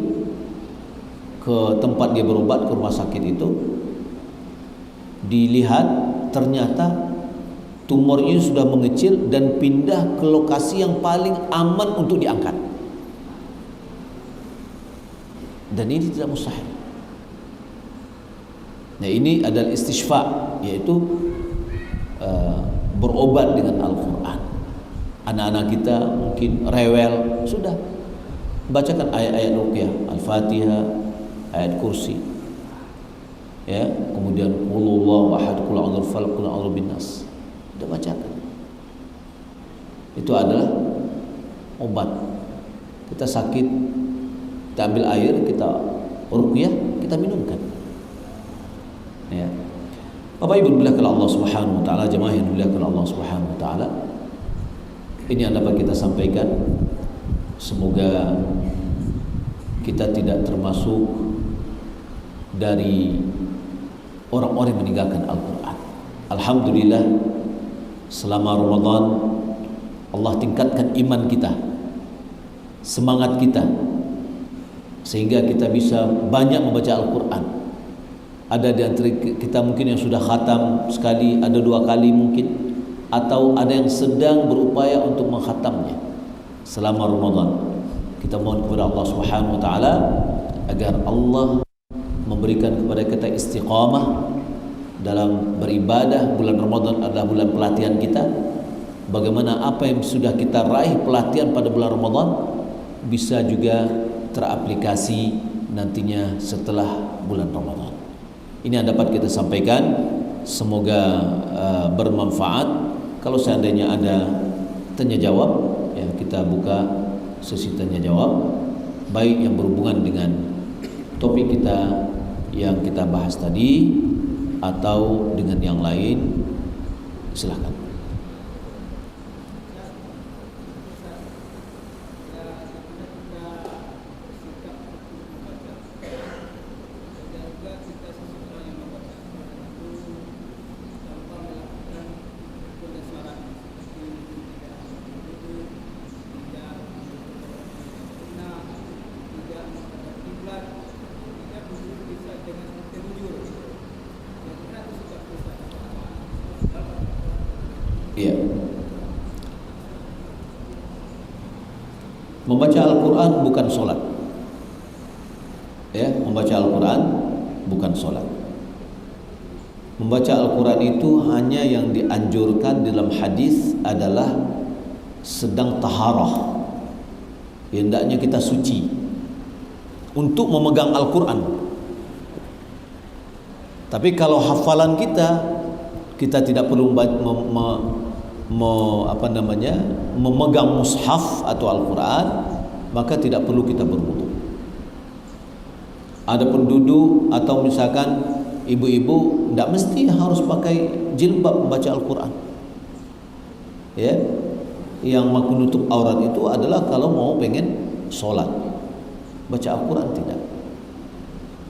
[SPEAKER 1] ke tempat dia berobat, ke rumah sakit itu. Dilihat ternyata tumornya sudah mengecil dan pindah ke lokasi yang paling aman untuk diangkat. Dan ini tidak mustahil. Nah, ini adalah istishfa, yaitu berobat dengan Al-Quran. Anak-anak kita mungkin rewel, sudah bacakan ayat-ayat ruqyah, Al-Fatihah, ayat kursi, ya, kemudian qulullahu ahad, qul a'udzu birabbil falaq, qul a'udzu binnas. Sudah bacakan. Itu adalah obat. Kita sakit, kita ambil air, kita ruqyah, kita minumkan. Ya. Bapak Ibu dimuliakan Allah Subhanahu wa taala, jemaah yang dimuliakan Allah Subhanahu wa taala. Ini yang dapat kita sampaikan. Semoga kita tidak termasuk dari orang-orang yang meninggalkan Al-Quran. Alhamdulillah, selama Ramadan Allah tingkatkan iman kita, semangat kita, sehingga kita bisa banyak membaca Al-Quran. Ada di antara kita mungkin yang sudah khatam sekali, ada 2 kali mungkin, atau ada yang sedang berupaya untuk mengkhatamnya selama Ramadan. Kita mohon kepada Allah Subhanahu wa taala agar Allah memberikan kepada kita istiqamah dalam beribadah. Bulan Ramadan adalah bulan pelatihan kita. Bagaimana apa yang sudah kita raih pelatihan pada bulan Ramadan bisa juga teraplikasi nantinya setelah bulan Ramadan. Ini yang dapat kita sampaikan. Semoga bermanfaat. Kalau seandainya ada tanya jawab, ya kita buka sesi tanya jawab, baik yang berhubungan dengan topik kita yang kita bahas tadi atau dengan yang lain. Silakan. Ya. Membaca Al-Quran bukan sholat. Ya, membaca Al-Quran bukan sholat. Membaca Al-Quran itu hanya yang dianjurkan dalam hadis adalah sedang taharah. Hendaknya kita suci untuk memegang Al-Quran. Tapi kalau hafalan kita tidak perlu memegang mushaf atau Al-Quran, maka tidak perlu kita berwudu. Adapun duduk atau misalkan ibu-ibu tidak mesti harus pakai jilbab membaca Al-Quran. Ya, yang menutup aurat itu adalah kalau mau pengen sholat, baca Al-Quran tidak.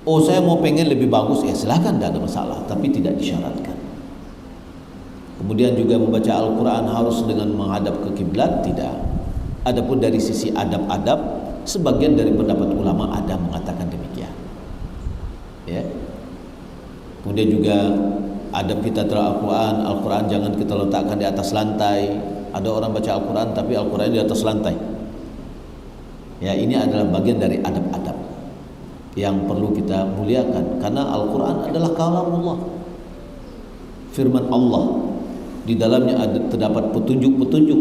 [SPEAKER 1] Oh, saya mau pengen lebih bagus, ya silahkan, tidak ada masalah, tapi tidak disyaratkan. Kemudian juga membaca Al-Quran harus dengan menghadap ke kiblat, tidak. Adapun dari sisi adab-adab, sebagian dari pendapat ulama ada mengatakan demikian. Ya. Kemudian juga adab kita terhadap Al-Quran, Al-Quran jangan kita letakkan di atas lantai. Ada orang baca Al-Quran tapi Al-Quran di atas lantai. Ya, ini adalah bagian dari adab-adab yang perlu kita muliakan, karena Al-Quran adalah kalamullah, firman Allah. Di dalamnya terdapat petunjuk-petunjuk,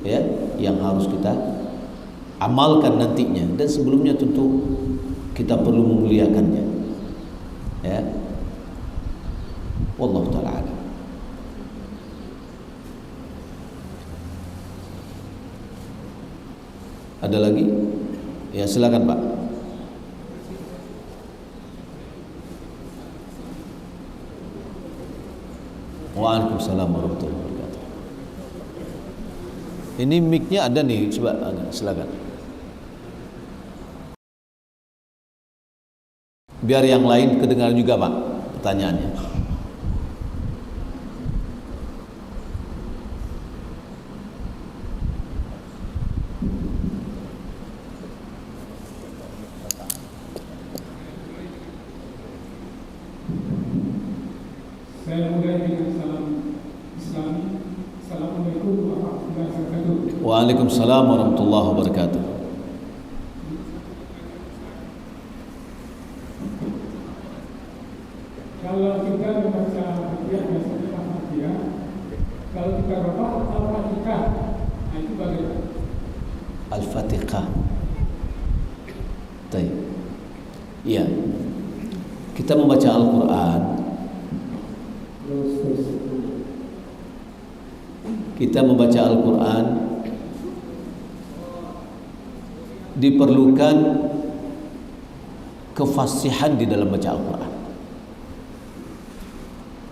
[SPEAKER 1] ya, yang harus kita amalkan nantinya, dan sebelumnya tentu kita perlu memuliakannya. Ya. Wallahu ta'ala a'lam. Ada lagi? Ya, silakan Pak. Waalaikumsalam warahmatullahi wabarakatuh. Ini mic-nya ada nih, coba silakan. Biar yang lain kedengaran juga Pak pertanyaannya.
[SPEAKER 2] Saya mulai dengan salam Islami. Assalamualaikum warahmatullahi wabarakatuh.
[SPEAKER 1] Waalaikumsalam warahmatullahi wabarakatuh.
[SPEAKER 2] Kalau kita membaca Al-Fatihah biasanya Al-Fatihah. Kalau kita baca Al-Fatihah, itu bagaimana?
[SPEAKER 1] Al-Fatihah. Baik. Iya. Kita membaca Al-Quran. Kita membaca Al-Quran diperlukan kefasihan di dalam baca Al-Quran.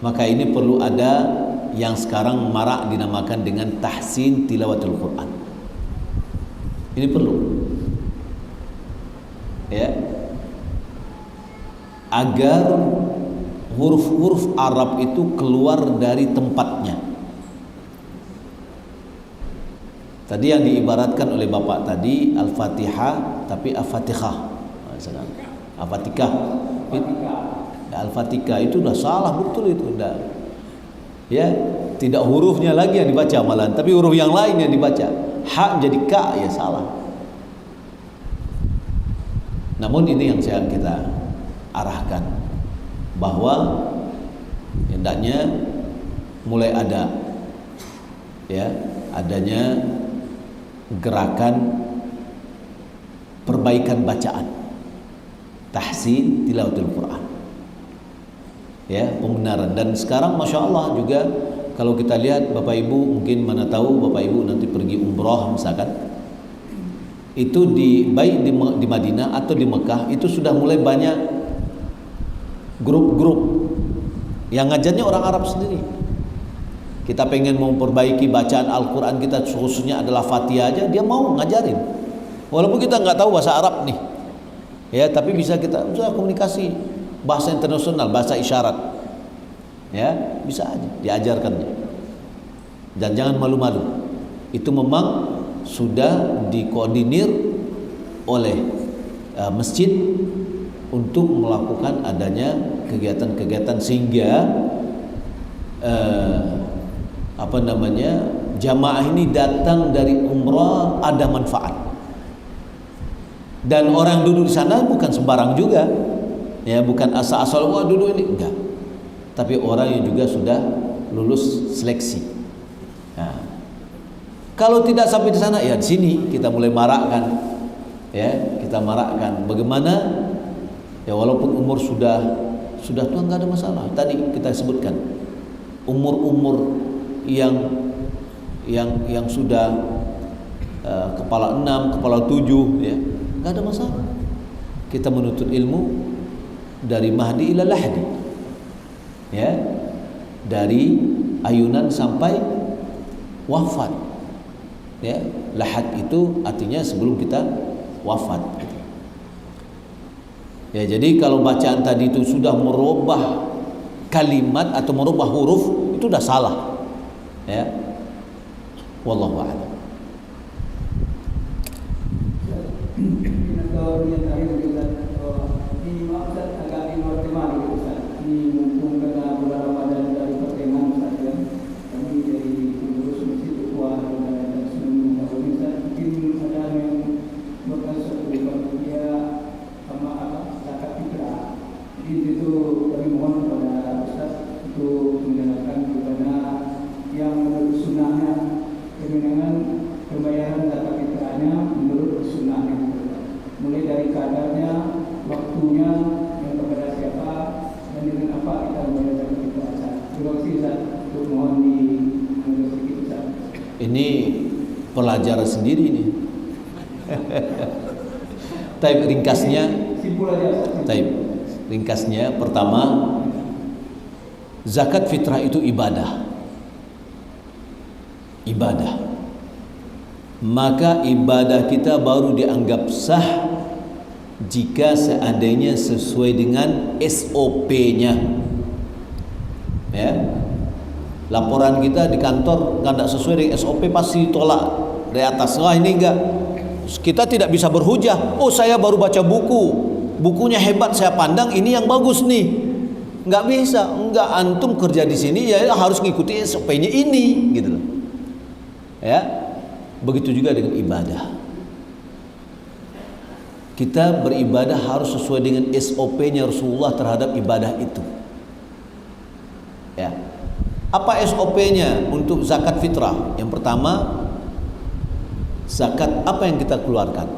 [SPEAKER 1] Maka ini perlu ada yang sekarang marak dinamakan dengan tahsin tilawatul Quran. Ini perlu, ya, agar huruf-huruf Arab itu keluar dari tempatnya. Tadi yang diibaratkan oleh Bapak tadi Al-Fatihah tapi Al-Fatihah. Al-Fatihah. Al-Fatihah itu udah salah betul itu udah. Ya, tidak hurufnya lagi yang dibaca malah, tapi huruf yang lain yang dibaca. Ha jadi ka, ya salah. Namun ini yang kita arahkan bahwa hendaknya mulai ada ya, adanya gerakan perbaikan bacaan, tahsin tilawatul Quran, ya, pembenaran. Dan sekarang masya Allah juga kalau kita lihat Bapak Ibu, mungkin mana tahu Bapak Ibu nanti pergi umroh misalkan, itu baik di Madinah atau di Mekah itu sudah mulai banyak grup-grup yang ngajarnya orang Arab sendiri. Kita pengen memperbaiki bacaan Al-Quran kita, khususnya adalah Fatihah aja, dia mau ngajarin. Walaupun kita nggak tahu bahasa Arab nih, ya, tapi bisa kita komunikasi bahasa internasional, bahasa isyarat, ya, bisa aja diajarkannya. Dan jangan malu-malu. Itu memang sudah dikoordinir oleh masjid untuk melakukan adanya kegiatan-kegiatan sehingga jamaah ini datang dari umrah ada manfaat. Dan orang duduk di sana bukan sembarang juga, ya, bukan asal-asal wah duduk ini, enggak. Tapi orang yang juga sudah lulus seleksi. Nah, kalau tidak sampai di sana, ya di sini kita mulai marakkan, ya, kita marakkan bagaimana, ya, walaupun umur sudah tua nggak ada masalah. Tadi kita sebutkan umur yang sudah kepala 6, kepala 7, ya, nggak ada masalah. Kita menuntut ilmu dari mahdi ila lahdi, ya, dari ayunan sampai wafat, ya. Lahad itu artinya sebelum kita wafat. Ya, jadi kalau bacaan tadi itu sudah merubah kalimat atau merubah huruf, itu sudah salah, ya. Wallahu a'lam. Ini pelajaran sendiri ini. Taib ringkasnya pertama, zakat fitrah itu ibadah. Maka ibadah kita baru dianggap sah jika seandainya sesuai dengan SOP-nya. Ya. Laporan kita di kantor nggak sesuai dengan SOP pasti ditolak dari atas. Wah, ini enggak. Kita tidak bisa berhujah. Oh, saya baru baca bukunya hebat, saya pandang ini yang bagus nih. Nggak bisa. Nggak, antum kerja di sini ya harus ngikuti SOP-nya ini, gitu loh. Ya, begitu juga dengan ibadah. Kita beribadah harus sesuai dengan SOP-nya Rasulullah terhadap ibadah itu. Ya. Apa SOP-nya untuk zakat fitrah? Yang pertama, zakat apa yang kita keluarkan?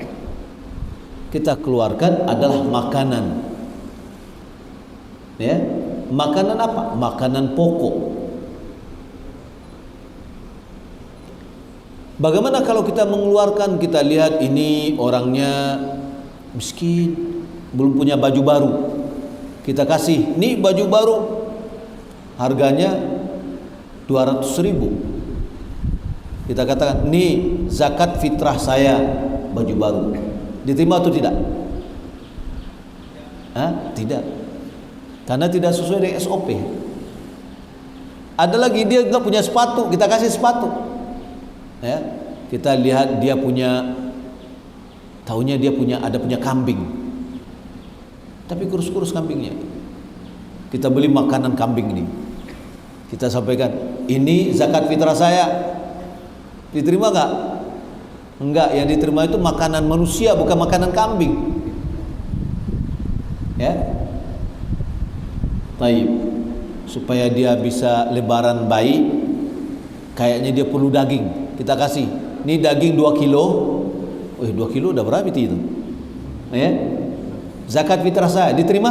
[SPEAKER 1] Kita keluarkan adalah makanan. Ya, makanan apa? Makanan pokok. Bagaimana kalau kita mengeluarkan, kita lihat ini orangnya miskin, belum punya baju baru. Kita kasih, nih baju baru, harganya 200.000. Kita katakan, nih zakat fitrah saya, baju baru. Diterima atau tidak? Tidak. Karena tidak sesuai dengan SOP. Ada lagi dia nggak punya sepatu, kita kasih sepatu. Ya. Kita lihat dia punya, taunya dia ada punya kambing, tapi kurus-kurus kambingnya. Kita beli makanan kambing ini, kita sampaikan, ini zakat fitrah saya, diterima nggak? Enggak, yang diterima itu makanan manusia, bukan makanan kambing. Ya, baik. Supaya dia bisa lebaran baik, kayaknya dia perlu daging, kita kasih. Ini daging 2 kilo. 2 kilo udah berapa itu? Ya. Zakat fitrah saya diterima?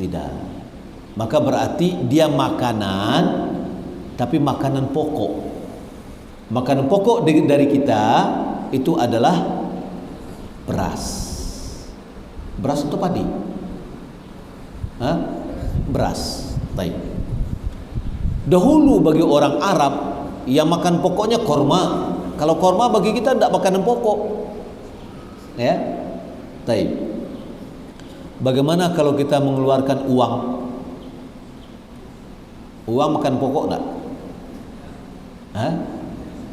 [SPEAKER 1] Tidak. Maka berarti dia makanan, tapi makanan pokok. Makanan pokok dari kita itu adalah beras. Beras atau padi? Beras. Baik. Dahulu bagi orang Arab yang makan pokoknya korma. Kalau korma bagi kita tidak makanan pokok. Ya. Baik. Bagaimana kalau kita mengeluarkan uang? Uang makan pokok enggak?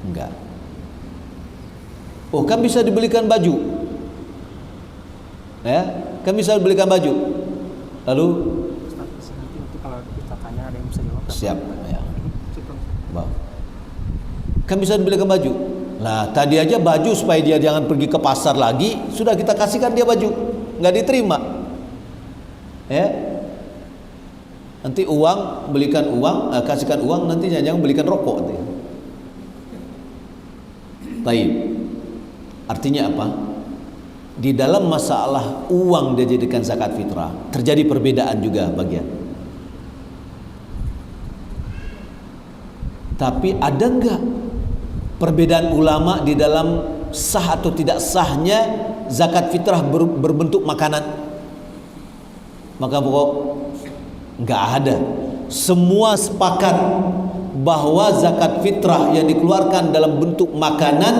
[SPEAKER 1] Enggak. Oh, kan bisa dibelikan baju. Ya, kan bisa dibelikan baju. Lalu
[SPEAKER 3] nanti kalau kita tanya ada yang bisa jawab.
[SPEAKER 1] Siap, ya. Kan bisa dibelikan baju. Nah, tadi aja baju supaya dia jangan pergi ke pasar lagi, sudah kita kasihkan dia baju, nggak diterima. Ya. Nanti uang, belikan uang, kasihkan uang, nanti jangan belikan rokok. Baik. Artinya apa? Di dalam masalah uang dia jadikan zakat fitrah, terjadi perbedaan juga bagian. Tapi ada enggak perbedaan ulama di dalam sah atau tidak sahnya zakat fitrah berbentuk makanan? Maka pokok enggak ada. Semua sepakat bahwa zakat fitrah yang dikeluarkan dalam bentuk makanan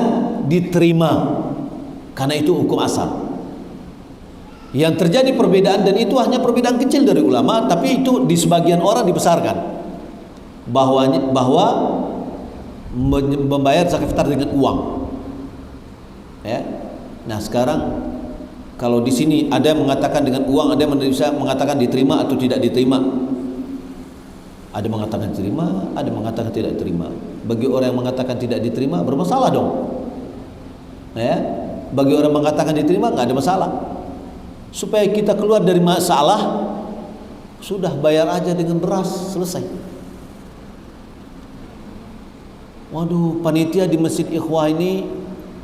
[SPEAKER 1] diterima, karena itu hukum asal. Yang terjadi perbedaan, dan itu hanya perbedaan kecil dari ulama, tapi itu di sebagian orang dibesarkan bahwa membayar zakat fitrah dengan uang. Ya. Nah, sekarang kalau di sini ada yang mengatakan dengan uang, ada yang mengatakan diterima atau tidak diterima. Ada mengatakan diterima, ada mengatakan tidak diterima. Bagi orang yang mengatakan tidak diterima, bermasalah dong. Ya. Bagi orang yang mengatakan diterima, nggak ada masalah. Supaya kita keluar dari masalah, sudah bayar aja dengan beras, selesai. Waduh, panitia di Masjid Ikhwah ini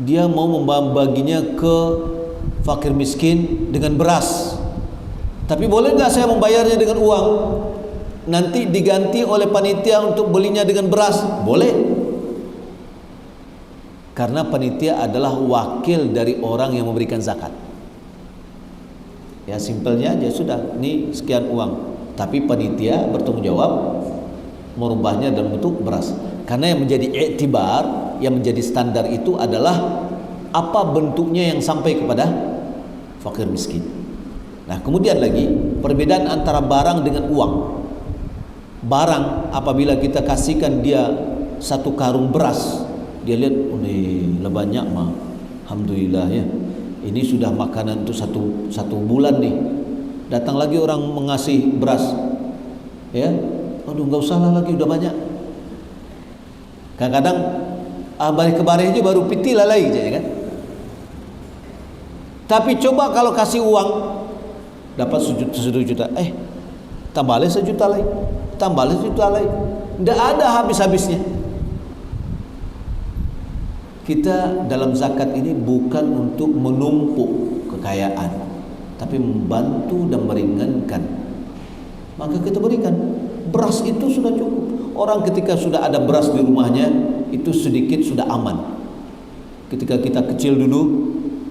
[SPEAKER 1] dia mau membaginya ke fakir miskin dengan beras. Tapi boleh nggak saya membayarnya dengan uang? Nanti diganti oleh panitia untuk belinya dengan beras? Boleh. Karena panitia adalah wakil dari orang yang memberikan zakat. Ya, simpelnya aja sudah, ini sekian uang. Tapi panitia bertanggung jawab merubahnya dalam bentuk beras. Karena yang menjadi iktibar, yang menjadi standar itu adalah apa bentuknya yang sampai kepada fakir miskin. Nah, kemudian lagi perbedaan antara barang dengan uang. Barang apabila kita kasihkan dia 1 karung beras, dia lihat, oh nih, banyak mah, alhamdulillah ya. Ini sudah makanan untuk satu bulan nih. Datang lagi orang mengasih beras, ya, aduh nggak usah lah lagi, udah banyak. Kadang-kadang balik ke bareh aja baru pitilah lagi, ya kan? Tapi coba kalau kasih uang, dapat 1 juta, tambah lagi 1 juta lagi, tambah lagi 1 juta lagi, tidak ada habis-habisnya. Kita dalam zakat ini bukan untuk menumpuk kekayaan, tapi membantu dan meringankan. Maka kita berikan. Beras itu sudah cukup. Orang ketika sudah ada beras di rumahnya, itu sedikit sudah aman. Ketika kita kecil dulu,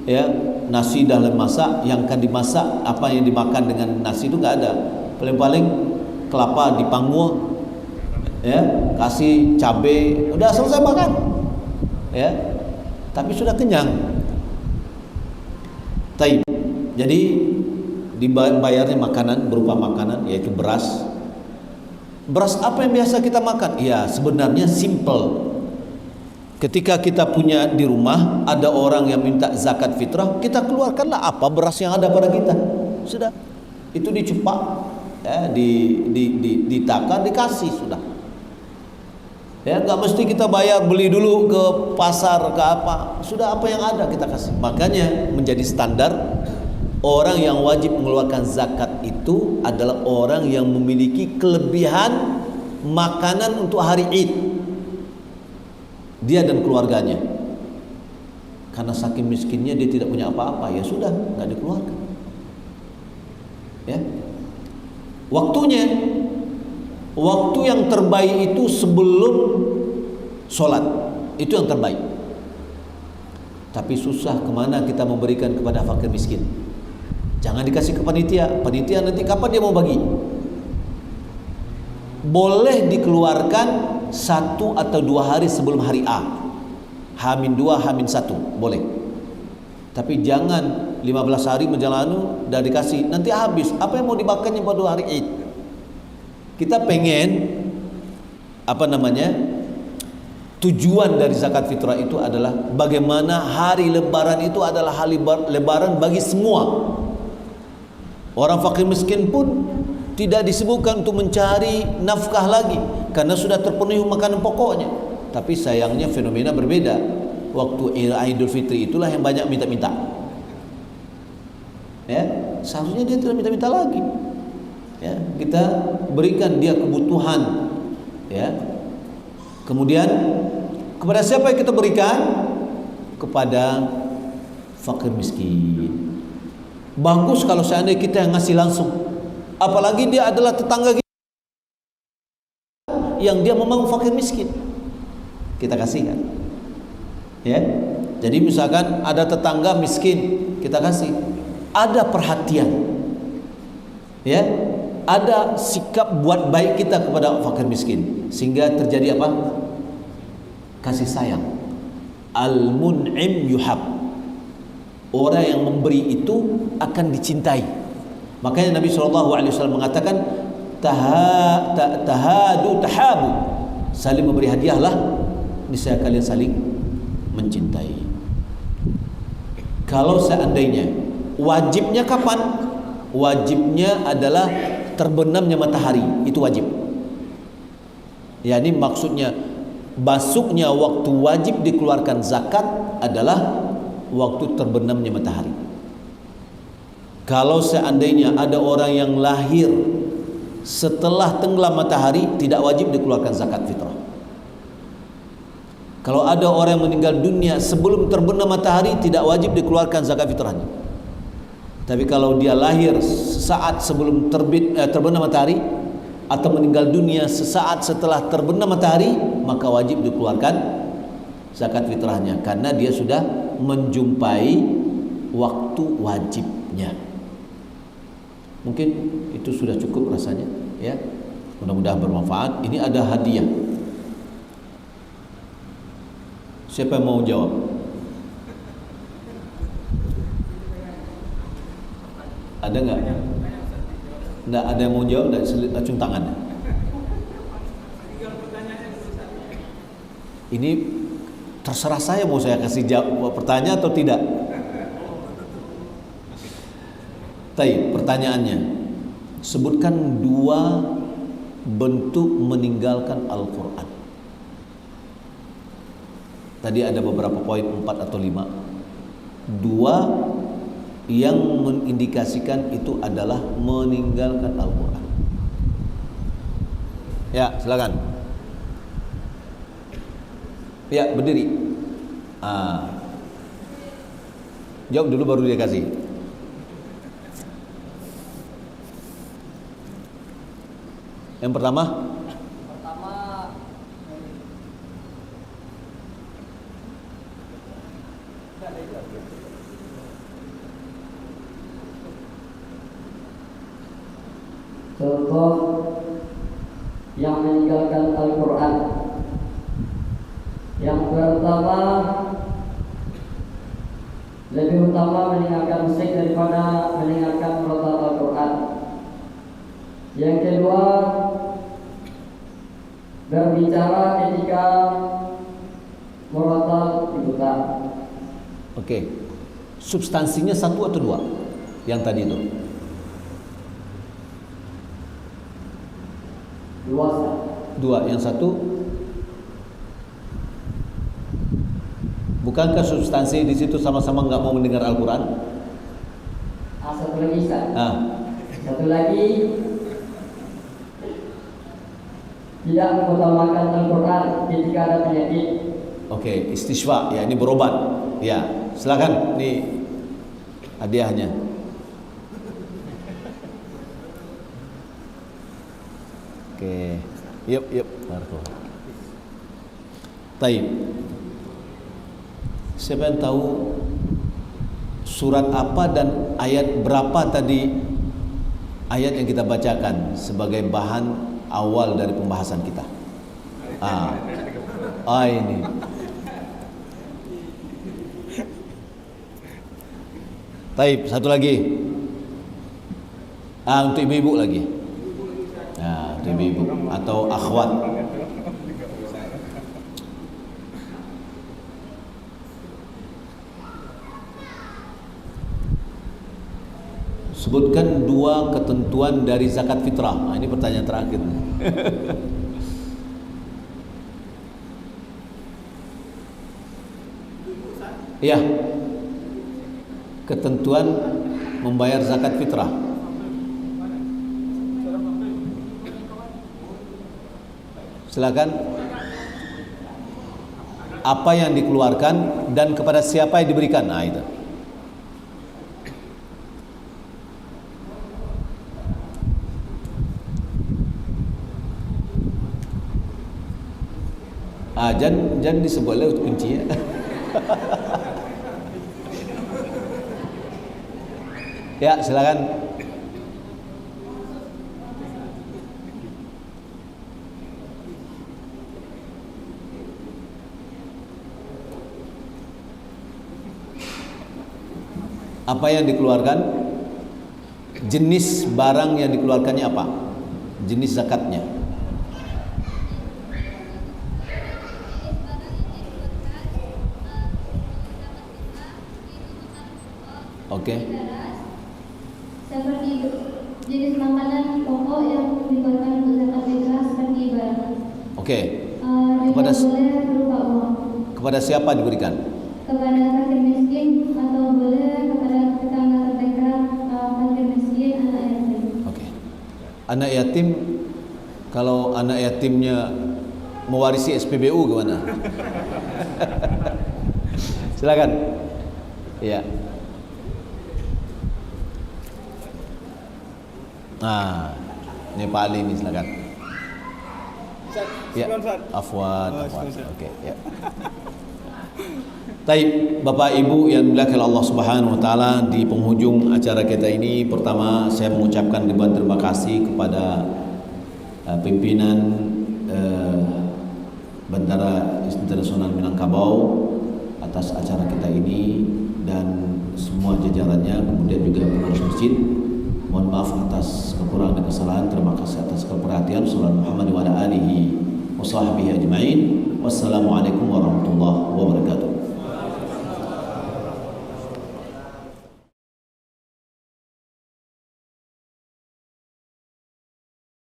[SPEAKER 1] ya, nasi dalam masak, yang akan dimasak, apa yang dimakan dengan nasi itu nggak ada. Paling-paling kelapa dipangul, ya, kasih cabai, udah selesai makan. Ya, tapi sudah kenyang. Taib. Jadi dibayarnya makanan berupa makanan, yaitu beras. Beras apa yang biasa kita makan? Ya, sebenarnya simple. ketika kita punya di rumah ada orang yang minta zakat fitrah, kita keluarkanlah apa beras yang ada pada kita. Sudah, itu dicepak, ya, ditakar, dikasih, sudah. Ya, nggak mesti kita bayar, beli dulu ke pasar ke apa, sudah apa yang ada kita kasih. Makanya menjadi standar orang yang wajib mengeluarkan zakat itu adalah orang yang memiliki kelebihan makanan untuk hari Id, dia dan keluarganya. Karena saking miskinnya dia tidak punya apa-apa, ya sudah, nggak dikeluarkan. Ya, waktunya, waktu yang terbaik itu sebelum sholat, itu yang terbaik. Tapi susah, kemana kita memberikan kepada fakir miskin? Jangan dikasih ke panitia. Panitia nanti kapan dia mau bagi? Boleh dikeluarkan 1 atau 2 hari sebelum hari A, H-2, H-1, boleh. Tapi jangan 15 hari menjalani dan dikasih, nanti habis. Apa yang mau dimakannya pada hari Id? Kita pengen, tujuan dari zakat fitrah itu adalah bagaimana hari lebaran itu adalah hari lebaran bagi semua. Orang fakir miskin pun tidak disebutkan untuk mencari nafkah lagi, karena sudah terpenuhi makanan pokoknya. Tapi sayangnya fenomena berbeda. Waktu Idul Fitri itulah yang banyak minta-minta. Ya, seharusnya dia tidak minta-minta lagi. Ya, kita berikan dia kebutuhan. Ya. Kemudian kepada siapa yang kita berikan? Kepada fakir miskin. Bagus kalau seandainya kita yang ngasih langsung. Apalagi dia adalah tetangga kita yang dia memang fakir miskin, kita kasihkan. Ya, jadi misalkan ada tetangga miskin, kita kasih. Ada perhatian, ya, ada sikap buat baik kita kepada fakir miskin, sehingga terjadi apa? Kasih sayang. Al-mun'im yuhab. Orang yang memberi itu akan dicintai. Makanya Nabi SAW mengatakan tahadu tahabu, saling memberi hadiahlah, niscaya kalian saling mencintai. Kalau seandainya wajibnya kapan? Wajibnya adalah terbenamnya matahari, itu wajib. Ya, ini maksudnya masuknya waktu wajib dikeluarkan zakat adalah waktu terbenamnya matahari. Kalau seandainya ada orang yang lahir setelah tenggelam matahari, tidak wajib dikeluarkan zakat fitrah. Kalau ada orang yang meninggal dunia sebelum terbenam matahari, tidak wajib dikeluarkan zakat fitrahnya. Tapi kalau dia lahir sesaat sebelum terbenam matahari atau meninggal dunia sesaat setelah terbenam matahari, maka wajib dikeluarkan zakat fitrahnya, karena dia sudah menjumpai waktu wajibnya. Mungkin itu sudah cukup rasanya, ya. Mudah-mudahan bermanfaat. Ini ada hadiah. Siapa yang mau jawab? Ada nggak? Nggak ada yang mau jawab? Nggak, acung tangan. Ini terserah saya mau saya kasih jawab pertanyaan atau tidak. Baik, pertanyaannya, sebutkan 2 bentuk meninggalkan Al-Quran. Tadi ada beberapa poin, 4 atau 5. 2 yang mengindikasikan itu adalah meninggalkan Al-Quran. Ya, silakan. Ya, berdiri. Jawab dulu baru dia kasih. Yang pertama,
[SPEAKER 4] contoh yang meninggalkan Al-Quran. Yang pertama, lebih utama meninggalkan musik daripada meninggalkan merotal Al-Quran. Yang kedua, berbicara ketika murattal diputar.
[SPEAKER 1] Oke. Substansinya satu atau dua? Yang tadi itu.
[SPEAKER 4] Dua, Ustaz.
[SPEAKER 1] Dua. Yang satu. Bukankah substansi di situ sama-sama nggak mau mendengar Al-Quran?
[SPEAKER 4] Satu lagi, Ustaz. Satu lagi, tidak mengutamakan Al-Quran ketika ada penyakit.
[SPEAKER 1] Oke, istiswa, ya ini berobat. Ya, silakan, ini hadiahnya. Oke, yuk. Barakallah. Taib. Siapa yang tahu surat apa dan ayat berapa tadi ayat yang kita bacakan sebagai bahan awal dari pembahasan kita? Ini. Taib, satu lagi. Untuk ibu-ibu lagi. Untuk ibu-ibu atau akhwat. Sebutkan dua ketentuan dari zakat fitrah. Ini pertanyaan terakhir. Ya. Ketentuan membayar zakat fitrah. Silakan. Apa yang dikeluarkan dan kepada siapa yang diberikan? Itu. Jangan disebutlah kunci ya. Ya, silakan. Apa yang dikeluarkan? Jenis barang yang dikeluarkannya apa? Jenis zakatnya. Oke.
[SPEAKER 5] Seperti jenis makanan pokok yang dikeluarkan untuk zakat fitrah seperti barang.
[SPEAKER 1] Oke.
[SPEAKER 5] Kepada boleh berupa uang.
[SPEAKER 1] Kepada siapa diberikan?
[SPEAKER 5] Kepada fakir miskin atau boleh kepada tetangga terdekat, fakir miskin, anak yatim.
[SPEAKER 1] Oke. Anak yatim, kalau anak yatimnya mewarisi SPBU gimana? Silakan. Iya. Ini Pak Ali nih, silakan. Ya, afwan. Oke, ya. Taib, Bapak Ibu yang dimuliakan Allah Subhanahu wa taala, di penghujung acara kita ini pertama saya mengucapkan ribuan terima kasih kepada pimpinan Bandara Internasional Minangkabau atas acara kita ini dan semua jajarannya, kemudian juga pengurus masjid. Mohon maaf atas kekurangan dan kesalahan. Terima kasih atas keperhatian. Sallallahu Muhammad wa ala alihi wa sahbihi ajma'in. Wassalamualaikum warahmatullahi wabarakatuh.